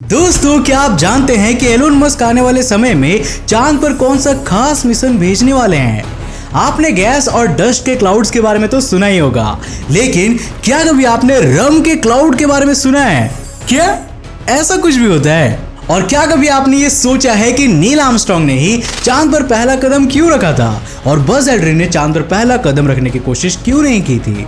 दोस्तों, क्या आप जानते हैं कि एलोन मस्क आने वाले समय में चांद पर कौन सा खास मिशन भेजने वाले हैं। आपने गैस और डस्ट के क्लाउड्स के बारे में तो सुना ही होगा, लेकिन क्या कभी आपने रम के क्लाउड के बारे में सुना है? क्या ऐसा कुछ भी होता है? और क्या कभी आपने ये सोचा है कि नील आर्मस्ट्रांग ने ही चांद पर पहला कदम क्यों रखा था और बज़ एल्ड्रिन ने चांद पर पहला कदम रखने की कोशिश क्यों नहीं की थी?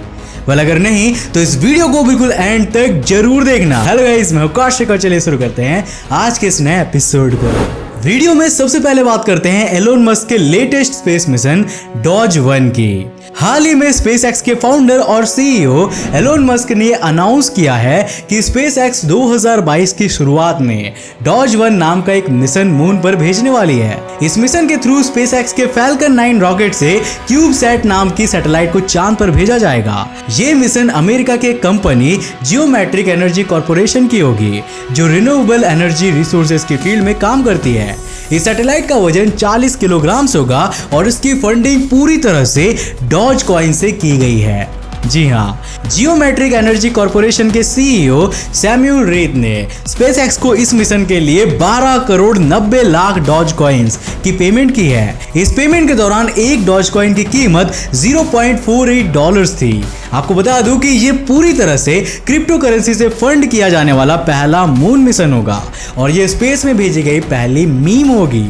अगर नहीं तो इस वीडियो को बिल्कुल एंड तक जरूर देखना। हेलो गाइस, मैं कौशिक और चलिए शुरू करते हैं आज के इस नए एपिसोड को। वीडियो में सबसे पहले बात करते हैं एलोन मस्क के लेटेस्ट स्पेस मिशन डॉज 1 की। हाल ही में स्पेसएक्स के फाउंडर और सीईओ एलोन मस्क ने अनाउंस किया है कि स्पेसएक्स 2022 की शुरुआत में डॉज 1 नाम का एक मिशन मून पर भेजने वाली है। इस मिशन के थ्रू स्पेसएक्स के फैल्कन 9 रॉकेट से क्यूबसैट नाम की सैटेलाइट को चांद पर भेजा जाएगा। ये मिशन अमेरिका के कंपनी जियोमेट्रिक एनर्जी कॉर्पोरेशन की होगी, जो रिन्यूएबल एनर्जी रिसोर्सेज की फील्ड में काम करती है। इस सैटेलाइट का वजन 40 किलोग्राम होगा और इसकी फंडिंग पूरी तरह से डॉज कॉइन से की गई है। जी हाँ, जियोमेट्रिक एनर्जी कॉर्पोरेशन के सीईओ सैम्यूल रेड ने स्पेसएक्स को इस मिशन के लिए 12 करोड़ 90 लाख डॉज कॉइन्स की पेमेंट की है। इस पेमेंट के दौरान एक डॉज कॉइन की कीमत $0.48 थी। आपको बता दूं कि ये पूरी तरह से क्रिप्टो करेंसी से फंड किया जाने वाला पहला मून मिशन होगा और ये स्पेस में भेजी गई पहली मीम होगी।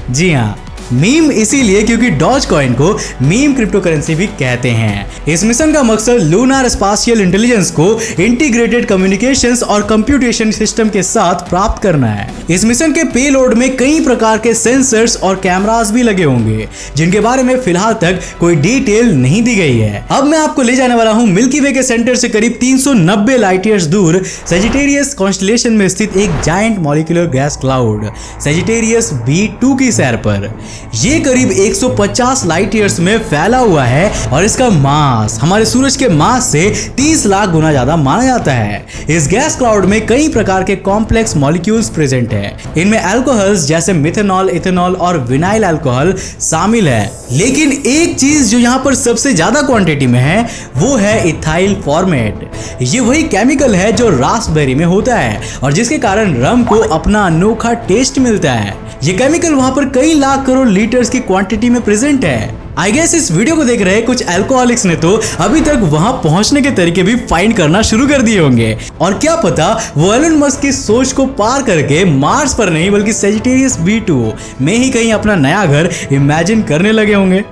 जी हाँ, मीम इसीलिए क्योंकि डॉज कॉइन को मीम क्रिप्टो करेंसी भी कहते हैं। इस मिशन का मकसद लूनार स्पाशियल इंटेलिजेंस को इंटीग्रेटेड कम्युनिकेशंस और कंप्यूटेशन सिस्टम के साथ प्राप्त करना है। इस मिशन के पेलोड में कई प्रकार के सेंसर्स और कैमरास भी लगे होंगे, जिनके बारे में फिलहाल तक कोई डिटेल नहीं दी गई है। अब मैं आपको ले जाने वाला हूँ मिल्की वे के सेंटर से करीब 390 लाइट ईयर्स दूर सजिटेरियस कॉन्स्टेलेशन में स्थित एक giant molecular gas cloud Sagittarius B2 की सैर पर। ये करीब 150 लाइट ईयर्स में फैला हुआ है और इसका मास हमारे सूरज के मास से 30 लाख गुना ज्यादा माना जाता है। इस गैस क्लाउड में कई प्रकार के कॉम्प्लेक्स मॉलिक्यूल्स प्रेजेंट है। इनमें अल्कोहल्स जैसे मिथेनॉल, इथेनॉल और विनाइल अल्कोहल शामिल है। लेकिन एक चीज जो यहाँ पर सबसे ज्यादा क्वांटिटी में है वो है इथाइल फॉर्मेट। ये वही केमिकल है जो रास्पबेरी में होता है और जिसके कारण रम को अपना अनोखा टेस्ट मिलता है। ये केमिकल वहां पर कई लाख करोड़ लीटर्स की क्वांटिटी में प्रेजेंट है। आई गेस इस वीडियो को देख रहे कुछ अल्कोहलिक्स ने तो अभी तक वहां पहुंचने के तरीके भी फाइंड करना शुरू कर दिए होंगे और क्या पता वो एलोन मस्क की सोच को पार करके मार्स पर नहीं बल्कि सजिटेरियस B2 में ही कहीं अपना नया घर इमेजिन करने लगे होंगे।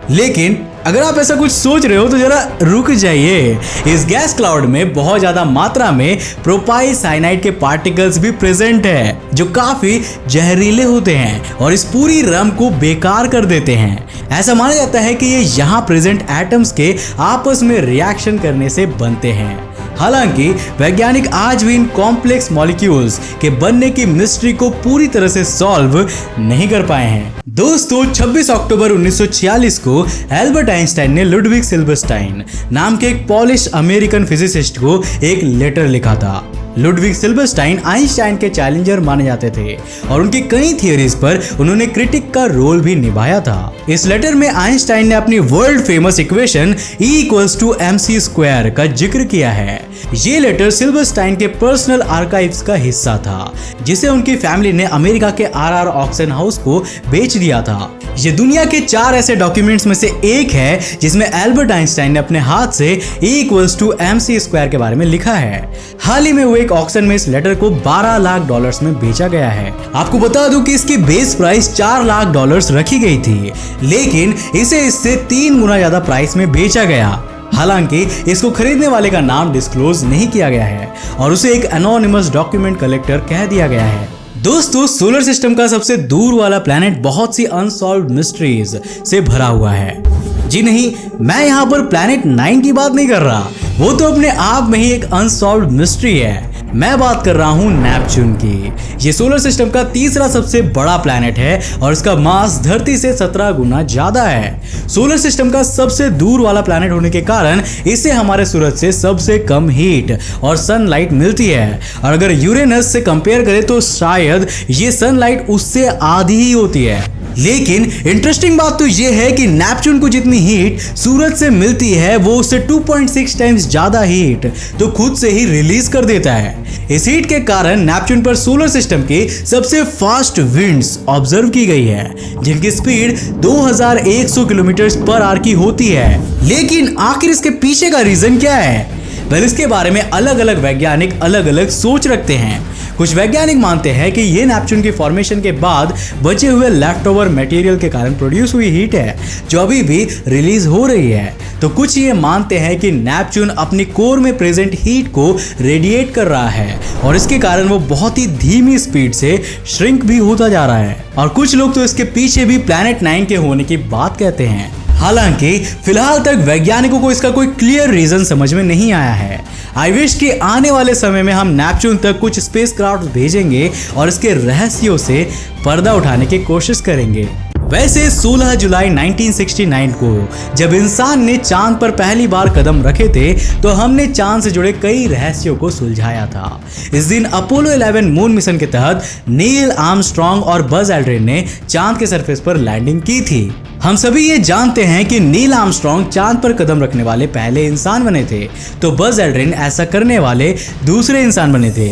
लेकिन अगर आप ऐसा कुछ सोच रहे हो तो जरा रुक जाइए। इस गैस क्लाउड में बहुत ज्यादा मात्रा में प्रोपाइल साइनाइड के पार्टिकल्स भी प्रेजेंट है, जो काफी जहरीले होते हैं और इस पूरी रम को बेकार कर देते हैं। ऐसा माना जाता है कि ये यहाँ प्रेजेंट एटम्स के आपस में रिएक्शन करने से बनते हैं। हालांकि वैज्ञानिक आज भी इन कॉम्प्लेक्स मॉलिक्यूल्स के बनने की मिस्ट्री को पूरी तरह से सॉल्व नहीं कर पाए हैं। दोस्तों, 26 अक्टूबर 1946 को एल्बर्ट आइंस्टाइन ने लुडविग सिल्बरस्टाइन नाम के एक पॉलिश अमेरिकन फिजिसिस्ट को एक लेटर लिखा था। लुडविग सिल्बरस्टाइन आइंस्टाइन के चैलेंजर माने जाते थे और उनकी कई थियरीज पर उन्होंने क्रिटिक का रोल भी निभाया था। इस लेटर में आइंस्टाइन ने अपनी वर्ल्ड फेमस इक्वेशन E=mc² का जिक्र किया है। ये लेटर सिल्बरस्टाइन के पर्सनल आर्काइव्स का हिस्सा था, जिसे उनकी फैमिली ने अमेरिका के RR ऑक्शन हाउस को बेच दिया था। ये दुनिया के 4 ऐसे डॉक्यूमेंट्स में से एक है जिसमें एल्बर्ट आइंस्टाइन ने अपने हाथ से E=mc² के बारे में लिखा है। हाल ही में वो एक ऑक्शन में इस लेटर को $12 लाख में बेचा गया है। आपको बता दूं कि इसकी बेस प्राइस $4 लाख रखी गई थी, लेकिन इसे इससे 3 गुना ज्यादा प्राइस में बेचा गया। हालांकि इसको खरीदने वाले का नाम डिस्क्लोज नहीं किया गया है और उसे एक एनोनिमस डॉक्यूमेंट कलेक्टर कह दिया गया है। दोस्तों, सोलर सिस्टम का सबसे दूर वाला प्लैनेट बहुत सी अनसॉल्व्ड मिस्ट्रीज से भरा हुआ है। जी नहीं, मैं यहाँ पर प्लैनेट 9 की बात नहीं कर रहा, वो तो अपने आप में ही एक अनसॉल्व्ड मिस्ट्री है। मैं बात कर रहा हूँ नेपच्यून की। ये सोलर सिस्टम का तीसरा सबसे बड़ा प्लैनेट है और इसका मास धरती से 17 गुना ज्यादा है। सोलर सिस्टम का सबसे दूर वाला प्लैनेट होने के कारण इसे हमारे सूरज से सबसे कम हीट और सनलाइट मिलती है और अगर यूरेनस से कंपेयर करें तो शायद ये सनलाइट उससे आधी ही होती है। लेकिन इंटरेस्टिंग बात तो ये है कि नेपच्यून को जितनी हीट सूरज से मिलती है वो उससे 2.6 टाइम्स ज्यादा हीट तो खुद से ही रिलीज कर देता है। इस हीट के कारण नेपच्यून पर सोलर सिस्टम की सबसे फास्ट विंड्स ऑब्जर्व की गई है, जिनकी स्पीड 2100 किलोमीटर पर आवर की होती है। लेकिन आखिर इसके पीछे का रीजन क्या है? वेल, इसके बारे में अलग अलग वैज्ञानिक अलग अलग सोच रखते हैं। कुछ वैज्ञानिक मानते हैं कि ये नेपच्यून की फॉर्मेशन के बाद बचे हुए लेफ्ट ओवर मटेरियल के कारण प्रोड्यूस हुई हीट है जो अभी भी रिलीज हो रही है। तो कुछ ये मानते हैं कि नेपच्यून अपनी कोर में प्रेजेंट हीट को रेडिएट कर रहा है और इसके कारण वो बहुत ही धीमी स्पीड से श्रिंक भी होता जा रहा है। और कुछ लोग तो इसके पीछे भी प्लैनेट 9 के होने की बात कहते हैं। हालांकि फिलहाल तक वैज्ञानिकों को इसका कोई क्लियर रीजन समझ में नहीं आया है। आई विश कि आने वाले समय में हम नेपच्यून तक कुछ स्पेसक्राफ्ट भेजेंगे और इसके रहस्यों से पर्दा उठाने की कोशिश करेंगे। वैसे 16 जुलाई 1969 को जब इंसान ने चांद पर पहली बार कदम रखे थे तो हमने चांद से जुड़े कई रहस्यों को सुलझाया था। इस दिन अपोलो 11 मून मिशन के तहत नील आर्मस्ट्रॉन्ग और बज एल्ड्रिन ने चांद के सरफेस पर लैंडिंग की थी। हम सभी ये जानते हैं कि नील आर्मस्ट्रॉन्ग चांद पर कदम रखने वाले पहले इंसान बने थे, तो बज एल्ड्रिन ऐसा करने वाले दूसरे इंसान बने थे।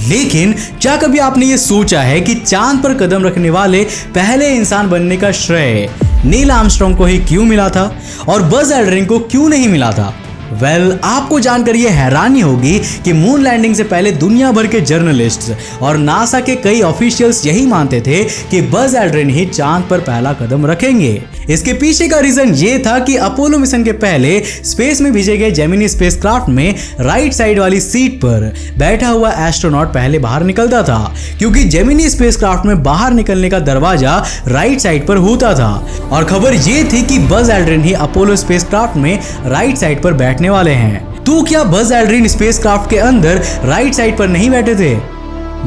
लेकिन क्या कभी आपने ये सोचा है कि चांद पर कदम रखने वाले पहले इंसान बनने का श्रेय नील आर्मस्ट्रॉन्ग को ही क्यों मिला था और बज एल्ड्रिन को क्यों नहीं मिला था? वेल, आपको जानकर यह हैरानी होगी कि मून लैंडिंग से पहले दुनिया भर के जर्नलिस्ट्स और नासा के कई ऑफिशियल्स यही मानते थे कि बज एल्ड्रिन ही चांद पर पहला कदम रखेंगे। इसके पीछे का रीजन ये था कि अपोलो मिशन के पहले स्पेस में भेजे गए जेमिनी स्पेसक्राफ्ट में राइट साइड वाली सीट पर बैठा हुआ एस्ट्रोनॉट पहले बाहर निकलता था, क्योंकि जेमिनी स्पेसक्राफ्ट में बाहर निकलने का दरवाजा राइट साइड पर होता था। और खबर ये थी कि बज एल्ड्रिन ही अपोलो स्पेसक्राफ्ट में राइट साइड पर बैठने वाले हैं। तो क्या बज एल्ड्रिन स्पेसक्राफ्ट के अंदर राइट साइड पर नहीं बैठे थे?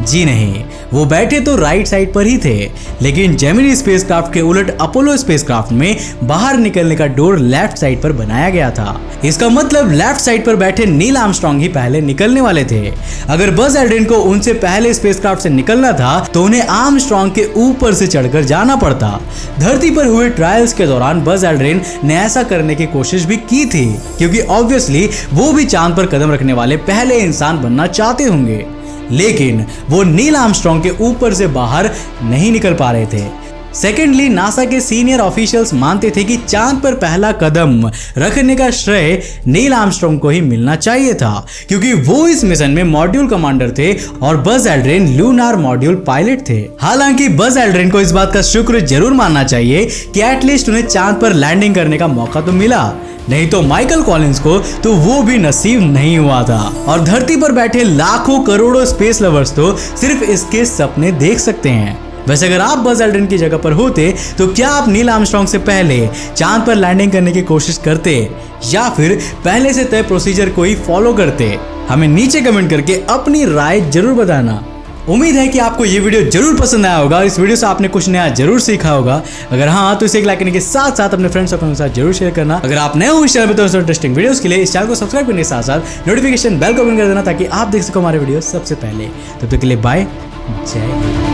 जी नहीं, वो बैठे तो राइट साइड पर ही थे, लेकिन जेमिनी स्पेसक्राफ्ट के उलट अपोलो स्पेसक्राफ्ट में बाहर निकलने का डोर लेफ्ट साइड पर बनाया गया था। इसका मतलब लेफ्ट साइड पर बैठे नील आर्मस्ट्रॉन्ग ही पहले निकलने वाले थे। अगर बज एल्ड्रिन को उनसे पहले स्पेसक्राफ्ट से निकलना था तो उन्हें आर्मस्ट्रॉन्ग के ऊपर से चढ़कर जाना पड़ता। धरती पर हुए ट्रायल्स के दौरान बज एल्ड्रिन ने ऐसा करने की कोशिश भी की थी, क्योंकि ऑब्वियसली वो भी चांद पर कदम रखने वाले पहले इंसान बनना चाहते होंगे, लेकिन वो नील आर्मस्ट्रॉन्ग के ऊपर से बाहर नहीं निकल पा रहे थे। सेकेंडली, नासा के सीनियर ऑफिशियल्स मानते थे कि चांद पर पहला कदम रखने का श्रेय नील आर्मस्ट्रॉन्ग को ही मिलना चाहिए था, क्योंकि वो इस मिशन में मॉड्यूल कमांडर थे और Buzz Aldrin lunar module pilot थे। हालांकि बज एल्ड्रिन को इस बात का शुक्र जरूर मानना चाहिए कि एटलीस्ट उन्हें चांद पर लैंडिंग करने का मौका तो मिला, नहीं तो माइकल कॉलिंस को तो वो भी नसीब नहीं हुआ था। और धरती पर बैठे लाखों करोड़ों स्पेस लवर्स तो सिर्फ इसके सपने देख सकते हैं। वैसे अगर आप बज एल्ड्रिन की जगह पर होते तो क्या आप नील आर्मस्ट्रॉन्ग से पहले चांद पर लैंडिंग करने की कोशिश करते या फिर पहले से तय प्रोसीजर को ही फॉलो करते? हमें नीचे कमेंट करके अपनी राय जरूर बताना। उम्मीद है कि आपको ये वीडियो जरूर पसंद आया होगा और इस वीडियो से आपने कुछ नया जरूर सीखा होगा। अगर हाँ तो इसे एक लाइक करने के साथ साथ अपने फ्रेंड्स और फैमिली के साथ जरूर शेयर करना। अगर आप नए हो इस चैनल पर तो इंटरेस्टिंग वीडियोस के लिए इस चैनल को सब्सक्राइब करने के साथ साथ नोटिफिकेशन बेल को ऑन कर देना ताकि आप देख सको हमारे वीडियो सबसे पहले। तब तक के लिए बाय, जय हिंद।